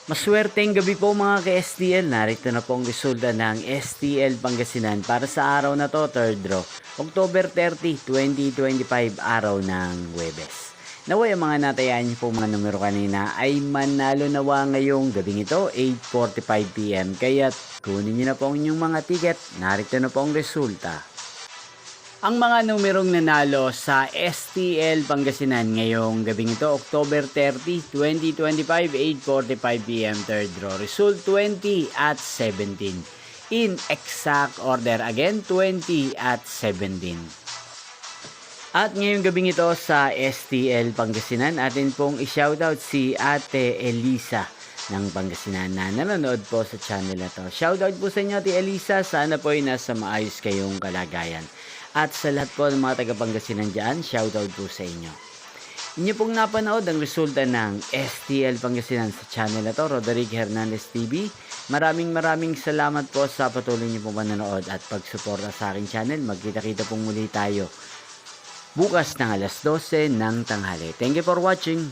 Maswerteng gabi po mga ka-STL. Narito na po ang resulta ng STL Pangasinan para sa araw na to, third draw. October 30, 2025, araw ng Huwebes. Naway ang mga natayaan niyo po mga numero kanina ay manalo nawa ngayong gabing ito, 8:45 PM. Kaya kunin niyo na po ang inyong mga ticket. Narito na po ang resulta. Ang mga numerong nanalo sa STL Pangasinan ngayong gabing ito, October 30, 2025, 8:45 PM, third draw. Result 20 at 17. In exact order again, 20 at 17. At ngayong gabing ito sa STL Pangasinan, atin pong i-shoutout si Ate Elisa ng Pangasinan na nanonood po sa channel na to. Shoutout po sa inyo, Ate Elisa. Sana po ay nasa maayos kayong kalagayan. At sa lahat po ng mga taga-Pangasinan dyan, shoutout po sa inyo. Inyo pong napanood ang resulta ng STL Pangasinan sa channel na to, Roderick Hernandez TV. Maraming salamat po sa patuloy niyo pong panonood at pagsuporta sa aking channel. Magkita-kita pong muli tayo bukas ng alas 12 ng tanghali. Thank you for watching.